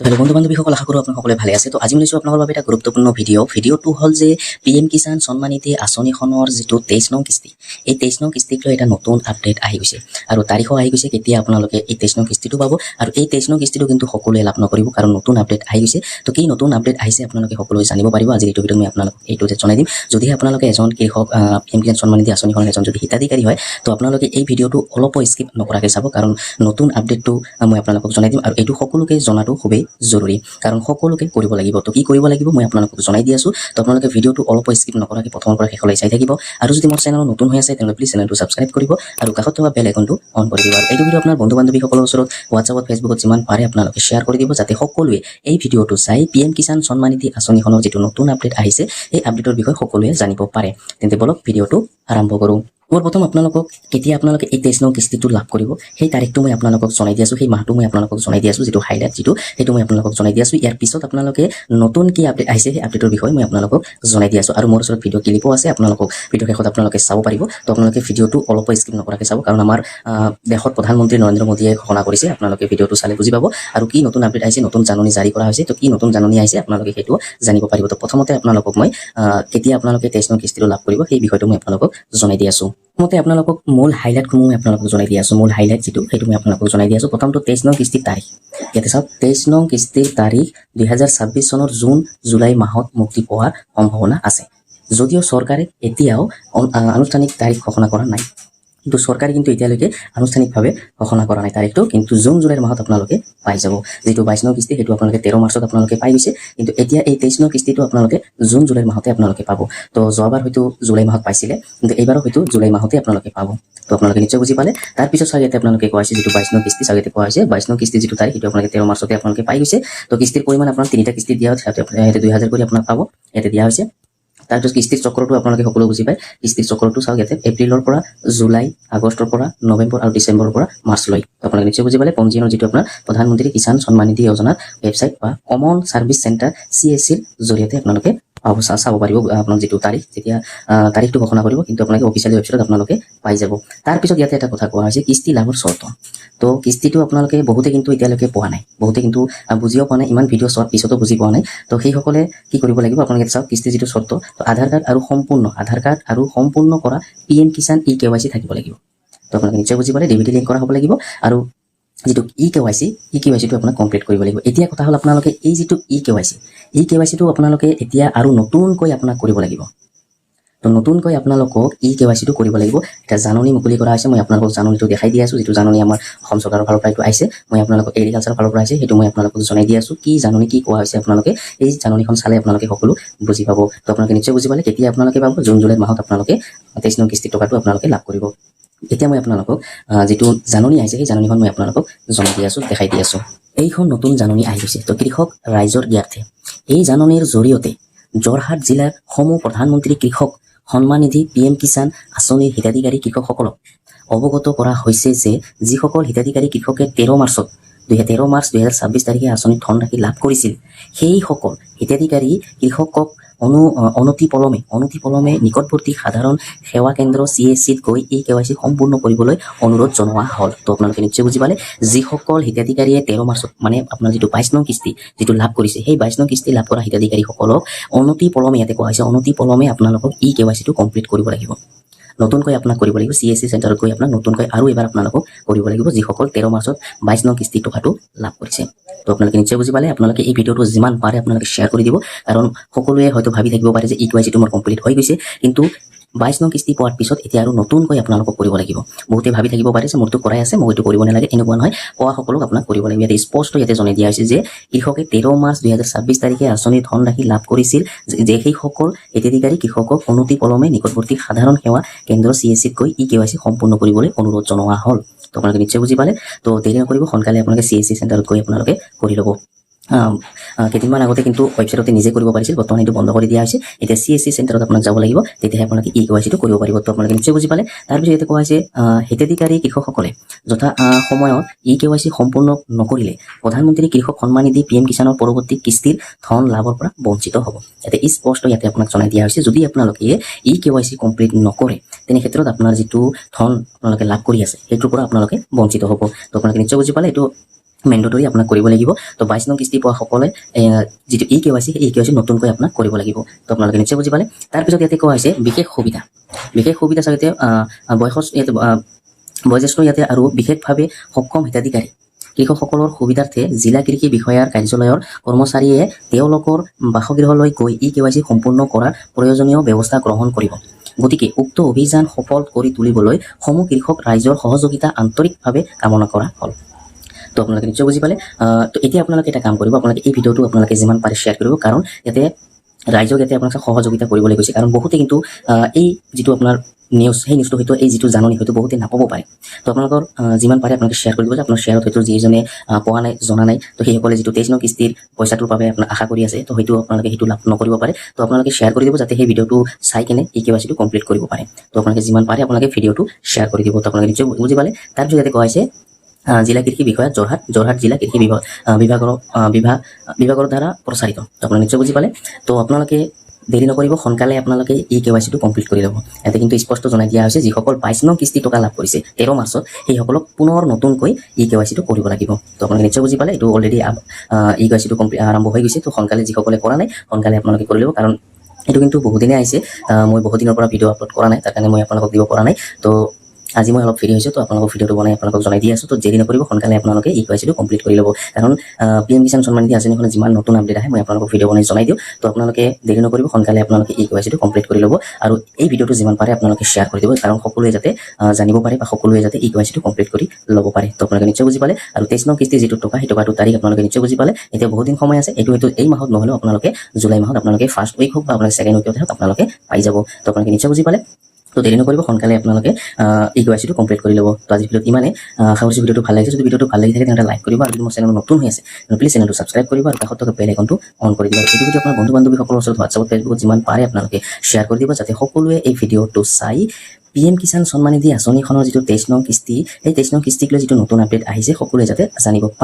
তো হেল্ল' বন্ধু বান্ধৱীসকল, আশা কৰোঁ আপোনালোক সকলোৱে ভালে আছে। তো আজি মই লৈছোঁ আপোনালোকৰ বাবে এটা গুৰুত্বপূৰ্ণ ভিডিঅ'টো হ'ল যে PM কিষাণ সন্মান নিধি আঁচনিখনৰ যিটো 23 নং কিস্তি, এই 23 নং কিস্তিক লৈ এটা নতুন আপডেট আহি গৈছে আৰু তাৰিখো আহি গৈছে কেতিয়া আপোনালোকে এই 23 নং কিস্তিটো পাব। আৰু এই 23 নং কিস্তিটো কিন্তু সকলোৱে লাভ নকৰিব, কাৰণ নতুন আপডেট আহি গৈছে। তো কি নতুন আপডেট আহিছে আপোনালোকে সকলোৱে জানিব পাৰিব আজিৰ এইটো ভিডিঅ'ত মই আপোনালোকক এইটো জনাই দিম। যদিহে আপোনালোকে এজন কৃষক PM কিষাণ সন্মান নিধি আঁচনিখনৰ এজন যদি হিতাধিকাৰী হয়, তো আপোনালোকে এই ভিডিঅ'টো অলপো স্কিপ নকৰাকৈ চাব, কাৰণ নতুন আপডেটটো মই আপোনালোকক জনাই দিম আৰু এইটো সকলোকে জনাটো খুবেই জৰুৰী, কাৰণ সকলোকে কৰিব লাগিব। তো কি কৰিব লাগিব মই আপোনালোকক জনাই দি আছোঁ। তো আপোনালোকে ভিডিঅ'টো অলপো স্কিপ নকৰাকৈ প্ৰথমৰ পৰা শেষলৈ চাই থাকিব। আৰু যদি মোৰ চেনেল নতুন হৈ আছে তেনেহ'লে প্লিজ চেনেলটো ছাবস্ক্ৰাইব কৰিব আৰু কাষত থকা বেল আইকনটো অন কৰি দিব। আৰু এইটো ভিডিঅ' আপোনাৰ বন্ধু বান্ধৱীসকলৰ ওচৰত হোৱাটছআপত ফেচবুকত যিমান পাৰে আপোনালোকে শ্বেয়াৰ কৰি দিব, যাতে সকলোৱে এই ভিডিঅ'টো চাই PM কিষাণ সন্মান নিধি আঁচনিখনৰ যিটো নতুন আপডেট আহিছে এই আপডেটৰ বিষয়ে সকলোৱে জানিব পাৰে। তেন্তে বলক ভিডিঅ'টো আৰম্ভ কৰোঁ। প্ৰথম আপোনালোকক কেতিয়া আপোনালোকে এই 23 নং কিস্তিটো লাভ কৰিব সেই তাৰিখটো মই আপোনালোকক জনাই দি আছোঁ, সেই মাহটো মই আপোনালোকক জনাই দি আছোঁ, যিটো হাইলাইট সেইটো মই আপোনালোকক জনাই দি আছোঁ। ইয়াৰ পিছত আপোনালোকে নতুন কি আপডেট আহিছে সেই আপডেটৰ বিষয়ে মই আপোনালোকক জনাই দি আছোঁ। আৰু মোৰ ওচৰত ভিডিঅ' ক্লিপো আছে, আপোনালোকক ভিডিঅ' শেষত আপোনালোকে চাব পাৰিব। তো আপোনালোকে ভিডিঅ'টো অলপো স্কিপ নকৰাকৈ চাব, কাৰণ আমাৰ দেশৰ প্ৰধানমন্ত্ৰী নৰেন্দ্ৰ মোদীয়ে ঘোষণা কৰিছে, আপোনালোকে ভিডিঅ'টো চালে বুজি পাব। আৰু কি নতুন আপডেট আহিছে, নতুন জাননী জাৰি কৰা হৈছে, তো কি নতুন জাননী আহিছে আপোনালোকে সেইটো জানিব পাৰিব। তো প্ৰথমতে আপোনালোকক মই কেতিয়া আপোনালোকে 23 নং কিস্তিটো লাভ কৰিব সেই বিষয়টো মই আপোনালোকক জনাই দি আছোঁ। প্ৰথমতে আপোনালোকক মূল হাইলাইটসমূহ মই আপোনালোকক জনাই দি আছোঁ। মূল হাইলাইট সেইটো মই আপোনালোকক জনাই দি আছোঁ। প্ৰথমটো 23 নং কিস্তিৰ তাৰিখ। ইয়াতে চাওক, 23 নং কিস্তিৰ তাৰিখ 2026 চনৰ জুন জুলাই মাহত মুক্তি পোৱাৰ সম্ভাৱনা আছে, যদিও চৰকাৰে এতিয়াও আনুষ্ঠানিক তাৰিখ ঘোষণা কৰা নাই। কিন্তু চৰকাৰে কিন্তু এতিয়ালৈকে আনুষ্ঠানিকভাৱে ঘোষণা কৰা নাই তাৰিখটো, কিন্তু জুন জুলাইৰ মাহত আপোনালোকে পাই যাব। যিটো 22 নং কিস্তি সেইটো আপোনালোকে 13 মাৰ্চত আপোনালোকে পাই গৈছে, কিন্তু এতিয়া এই 23 নং কিস্তিটো আপোনালোকে জুন জুলাইৰ মাহতে আপোনালোকে পাব। তো যোৱাবাৰ হয়তো জুলাই মাহত পাইছিলে, কিন্তু এইবাৰো হয়তো জুলাই মাহতে আপোনালোকে পাব। তো আপোনালোকে নিশ্চয় বুজি পালে। তাৰপিছত চাগে ইয়াতে আপোনালোকে কোৱা হৈছে যিটো 22 নং কিস্তি চাগে কোৱা হৈছে 22 নং কিস্তি যিটো তাৰিখ সেইটো আপোনালোকে 13 মাৰ্চতে আপোনালোকে পাই গৈছে। তো কিস্তিৰ পৰিমাণ আপোনাৰ তিনিটা কিস্তি দিয়া হৈছে, ইয়াতে 2000 কৰি আপোনাক পাব, ইয়াতে দিয়া হৈছে। তাৰপিছত কিস্তিৰ চক্ৰটো আপোনালোকে সকলো বুজি পায়। কিস্তিৰ চক্ৰটো চাওক, ইয়াতে এপ্ৰিলৰ পৰা জুলাই, আগষ্টৰ পৰা নৱেম্বৰ আৰু ডিচেম্বৰৰ পৰা মাৰ্চলৈ। আপোনালোকে নিশ্চয় বুজি পালে। পঞ্জীয়নৰ যিটো আপোনাৰ প্ৰধানমন্ত্ৰী কিষাণ সন্মান নিধি যোজনাৰ ৱেবছাইট বা কমন ছাৰ্ভিচ চেণ্টাৰ CSCৰ জৰিয়তে আপোনালোকে চাব পাৰিব আপোনাৰ যিটো তাৰিখ, যেতিয়া তাৰিখটো ঘোষণা কৰিব, কিন্তু আপোনালোকে অফিচিয়েল ৱেবছাইটত আপোনালোকে পাই যাব। তাৰপিছত ইয়াতে এটা কথা কোৱা হৈছে কিস্তি লাভৰ চৰ্ত। তো কিস্তিটো আপোনালোকে বহুতে কিন্তু এতিয়ালৈকে পোৱা নাই, বহুতে কিন্তু বুজিও পোৱা নাই, ইমান ভিডিঅ' চোৱাৰ পিছতো বুজি পোৱা নাই। তো সেইসকলে কি কৰিব লাগিব, আপোনালোকে চাওক কিস্তি যিটো চৰ্ত, তো আধাৰ কাৰ্ড আৰু সম্পূৰ্ণ কৰা PM কিষাণ eKYC থাকিব লাগিব। তো আপোনালোকে নিশ্চয় বুজি পালে। DBT লিংক কৰা হ'ব লাগিব আৰু যিটো eKYCটো আপোনাক কমপ্লিট কৰিব লাগিব। এতিয়া কথা হ'ল আপোনালোকে এই যিটো eKYCটো আপোনালোকে এতিয়া আৰু নতুনকৈ আপোনাক কৰিব লাগিব। তো নতুনকৈ আপোনালোকক eKYCটো কৰিব লাগিব। এটা জাননী মুকলি কৰা হৈছে, মই আপোনালোকক জাননীটো দেখাই দি আছোঁ। যিটো জাননী আমাৰ অসম চৰকাৰৰ ফালৰ পৰা এইটো আহিছে, মই আপোনালোকক এগ্ৰিকালচাৰৰ ফালৰ পৰা আহিছে, সেইটো মই আপোনালোকক জনাই দি আছোঁ। কি জাননী কি কোৱা হৈছে আপোনালোকে এই জাননীখন চালে আপোনালোকে সকলো বুজি পাব। তো আপোনালোকে নিশ্চয় বুজি পালে। কেতিয়া আপোনালোকে পাব, জুন জুলাই মাহত আপোনালোকে 23 নং কিস্তিৰ টকাটো আপোনালোকে লাভ কৰিব। এতিয়া মই আপোনালোকক যিটো জাননী আহিছে সেই জাননীখন মই আপোনালোকক জনাই দি আছোঁ, দেখাই দি আছোঁ। এইখন নতুন জাননী আহি গৈছে। তো কৃষক ৰাইজৰ জ্ঞাৰ্থে এই জাননীৰ জৰিয়তে যোৰহাট জিলাৰ সমূহ প্ৰধানমন্ত্ৰী কৃষক সন্মান নিধি PM কিষাণ আঁচনিৰ হিতাধিকাৰী কৃষকসকলক অৱগত কৰা হৈছে যে যিসকল হিতাধিকাৰী কৃষকে 13 মাৰ্চ 2026 তাৰিখে আঁচনিৰ ধনৰাশি লাভ কৰিছিল, সেইসকল হিতাধিকাৰী কৃষকক অনতিপলমে নিকটৱৰ্তী সাধাৰণ সেৱা কেন্দ্ৰ CSCত গৈ eKYC সম্পূৰ্ণ কৰিবলৈ অনুৰোধ জনোৱা হ'ল। তো আপোনালোকে নিশ্চয় বুজি পালে। যিসকল হিতাধিকাৰীয়ে 13 মাৰ্চত মানে আপোনাৰ যিটো 22 নং কিস্তি যিটো লাভ কৰিছে, সেই 22 নং কিস্তি লাভ কৰা হিতাধিকাৰীসকলক অনতিপলমে, ইয়াতে কোৱা হৈছে অনতিপলমে আপোনালোকক eKYCটো কমপ্লিট কৰিব লাগিব। নতুনকৈ আপোনাক কৰিব লাগিব CSC চেণ্টাৰত গৈ আপোনাক নতুনকৈ আৰু এবাৰ আপোনালোকক কৰিব লাগিব, যিসকল 13 মাৰ্চত 22 নং কিস্তি টকাটো লাভ কৰিছে। তো আপোনালোকে নিশ্চয় বুজি পালে। আপোনালোকে এই ভিডিঅ'টো যিমান পাৰে আপোনালোকে শ্বেয়াৰ কৰি দিব, কাৰণ সকলোৱে হয়তো ভাবি থাকিব পাৰে যে eKYCটো মোৰ কমপ্লিট হৈ গৈছে, কিন্তু 22 নং কিস্তি পোৱাৰ পিছত এতিয়া আৰু নতুনকৈ আপোনালোকক কৰিব লাগিব। বহুতে ভাবি থাকিব পাৰে যে মোৰতো কৰাই আছে, মই এইটো কৰিব নালাগে, এনেকুৱা নহয়। পোৱা সকলক আপোনাক কৰিব লাগিব। ইয়াতে স্পষ্ট ইয়াতে জনাই দিয়া হৈছে যে কৃষকে 13 মাৰ্চ 2026 তাৰিখে আঁচনিৰ ধনৰাশি লাভ কৰিছিল, যে সেইসকল হিতাধিকাৰী কৃষকক অনতিপলমে নিকটৱৰ্তী সাধাৰণ সেৱা কেন্দ্ৰ CSCত গৈ eKYC সম্পূৰ্ণ কৰিবলৈ অনুৰোধ জনোৱা হ'ল। তো আপোনালোকে নিশ্চয় বুজি পালে। তো দেৰি নকৰিব, সোনকালে আপোনালোকে CSC চেণ্টাৰত গৈ আপোনালোকে কৰি ল'ব। কেইদিনমান আগতে কিন্তু ৱেবছাইটতে নিজে কৰিব পাৰিছিল, বৰ্তমান এইটো বন্ধ কৰি দিয়া হৈছে। এতিয়া CSC চেণ্টাৰত আপোনাক যাব লাগিব, তেতিয়াহে আপোনালোকে eKYCটো কৰিব পাৰিব। তো আপোনালোকে নিশ্চয় বুজি পালে। তাৰপিছত ইয়াতে কোৱা হৈছে হিতাধিকাৰী কৃষকসকলে যথা সময়ত eKYC সম্পূৰ্ণ নকৰিলে প্ৰধানমন্ত্ৰী কৃষক সন্মান নিধি PM কিষাণৰ পৰৱৰ্তী কিস্তিৰ ধন লাভৰ পৰা বঞ্চিত হ'ব। ইয়াতে স্পষ্ট ইয়াতে আপোনাক জনাই দিয়া হৈছে, যদি আপোনালোকে eKYC কমপ্লিট নকৰে তেনে ক্ষেত্ৰত আপোনাৰ যিটো ধন আপোনালোকে লাভ কৰি আছে সেইটোৰ পৰা আপোনালোকে বঞ্চিত হ'ব। তো আপোনালোকে নিশ্চয় বুজি পালে। এইটো মেণ্ডেটৰী আপোনাক কৰিব লাগিব তো 22 নং কিস্তি পোৱা সকলে যিটো KYC এই KYC নতুনকৈ আপোনাক কৰিব লাগিব তো আপোনালোকে নিশ্চয় বুজি পালে তাৰপিছত ইয়াতে কোৱা হৈছে বিশেষ সুবিধা চাগে ইয়াতে বয়োজ্যেষ্ঠ ইয়াতে আৰু বিশেষভাৱে সক্ষম হিতাধিকাৰী কৃষকসকলৰ সুবিধাৰ্থে জিলা কৃষি বিষয়াৰ কাৰ্যালয়ৰ কৰ্মচাৰীয়ে তেওঁলোকৰ বাসগৃহলৈ গৈ KYC সম্পূৰ্ণ কৰাৰ প্ৰয়োজনীয় ব্যৱস্থা গ্ৰহণ কৰিব গতিকে উক্ত অভিযান সফল কৰি তুলিবলৈ সমূহ কৃষক ৰাইজৰ সহযোগিতা আন্তৰিকভাৱে কামনা কৰা হ'ল তো আপোনালোকে নিশ্চয় বুজি পালে তো এতিয়া আপোনালোকে এটা কাম কৰিব আপোনালোকে এই ভিডিঅ'টো আপোনালোকে যিমান পাৰে শ্বেয়াৰ কৰিব কাৰণ ইয়াতে ৰাইজক ইয়াতে আপোনালোকে সহযোগিতা কৰিবলৈ গৈছে কাৰণ বহুতে কিন্তু এই যিটো আপোনাৰ নিউজ সেই নিউজটো হয়তো এই যিটো জাননী হয়তো বহুতে নাপাব পাৰে তো আপোনালোকৰ যিমান পাৰে আপোনালোকে শ্বেয়াৰ কৰি দিব যে আপোনাৰ শ্বেয়াৰত হয়তো যিজনে পোৱা নাই জনা নাই তো সেইসকলে যিটো 23 নং কিস্তিৰ পইচাটোৰ বাবে আপোনাৰ আশা কৰি আছে তো হয়তো আপোনালোকে সেইটো লাভ নকৰিব পাৰে তো আপোনালোকে শ্বেয়াৰ কৰি দিব যাতে সেই ভিডিঅ'টো চাই কিনে এই KYCটো কমপ্লিট কৰিব পাৰে তো আপোনালোকে যিমান পাৰে আপোনালোকে ভিডিঅ'টো শ্বেয়াৰ কৰি দিব তো আপোনালোকে নিশ্চয় বুজি পালে তাৰপিছত ইয়াতে কোৱা হৈছে জিলা কৃষি বিষয়া যোৰহাট জিলা কৃষি বিভাগৰ দ্বাৰা প্ৰচাৰিত তো আপোনালোকে নিশ্চয় বুজি পালে তো আপোনালোকে দেৰি নকৰিব সোনকালে আপোনালোকে এই KYCটো কমপ্লিট কৰি ল'ব ইয়াতে কিন্তু স্পষ্ট জনাই দিয়া হৈছে যিসকল 22 নং কিস্তি টকা লাভ কৰিছে 13 মাৰ্চত সেইসকলক পুনৰ নতুনকৈ এই KYCটো কৰিব লাগিব তো আপোনালোকে নিশ্চয় বুজি পালে এইটো অলৰেডি এই KYCটো আৰম্ভ হৈ গৈছে তো সোনকালে যিসকলে কৰা নাই সোনকালে আপোনালোকে কৰি ল'ব কাৰণ এইটো কিন্তু বহুদিনে আহিছে মই বহুদিনৰ পৰা ভিডিঅ' আপলোড কৰা নাই তাৰ কাৰণে মই আপোনালোকক দিব পৰা নাই তো আজি মই অলপ ফ্ৰী হৈছোঁ তো আপোনালোকক ভিডিঅ'টো বনাই আপোনালোকক জনাই দি আছোঁ তো দেৰি নকৰিব সোনকালে আপোনালোকে এই KYCটো কমপ্লিট কৰি ল'ব কাৰণ PM কিষাণ সন্মান নিধি আঁচনিখনে যিমান নতুন আপডেট আহে মই আপোনালোকক ভিডিঅ' বনাই জনাই দিওঁ তো আপোনালোকে দেৰি নকৰিব সোনকালে আপোনালোকে এই KYCটো কমপ্লিট কৰি ল'ব আৰু এই ভিডিঅ'টো যিমান পাৰে আপোনালোকে শ্বেয়াৰ কৰি দিব কাৰণ সকলোৱে যাতে জানিব পাৰে বা সকলোৱে যাতে এই KYCটো কমপ্লিট কৰি ল'ব পাৰে তো আপোনালোকে নিশ্চয় বুজি পালে আৰু 23 নং কিস্তি যিটো টকা সেই টকাটো তাৰিখ আপোনালোকে নিশ্চয় বুজি পালে এতিয়া বহুত দিন সময় আছে এইটো হয়তো এই মাহত নহ'লেও আপোনালোকে জুলাই মাহত আপোনালোকে ফাৰ্ষ্ট উইক হওক বা আপোনালোকে ছেকেণ্ড উইকত হওক আপোনালোকে পাই যাব তো আপোনালোকে নিশ্চয় বুজি পালে তো দেৰি নকৰিব সোনকালে আপোনালোকে এই KYCটো কমপ্লিট কৰি ল'ব তো আজি ভিডিঅ'ত ইমানে আশা কৰিছোঁ ভিডিঅ'টো ভাল লাগিছে যদি ভিডিঅ'টো ভাল লাগি থাকে তেন্তে লাইক কৰিব আৰু যদি মোৰ চেনেল নতুন হৈ আছে প্লিজ চেনেলটো ছাবস্ক্ৰাইব কৰিব আৰু কাষত থকা বেল আইকনটো অন কৰি দিব আৰু এইটো ভিডিঅ' আপোনাৰ বন্ধু বান্ধৱীসকলৰ ওচৰত হোৱাটছআপত ফেচবুকত যিমান পাৰে আপোনালোকে শ্বেয়াৰ কৰি দিব যাতে সকলোৱে এই ভিডিঅ'টো চাই PM কিষাণ সন্মান নিধি আঁচনিখনৰ যিটো 23 নং কিস্তি এই 23 নং কিস্তিক লৈ যিটো নতুন আপডেট আহিছে সকলোৱে যাতে জানিব পাৰে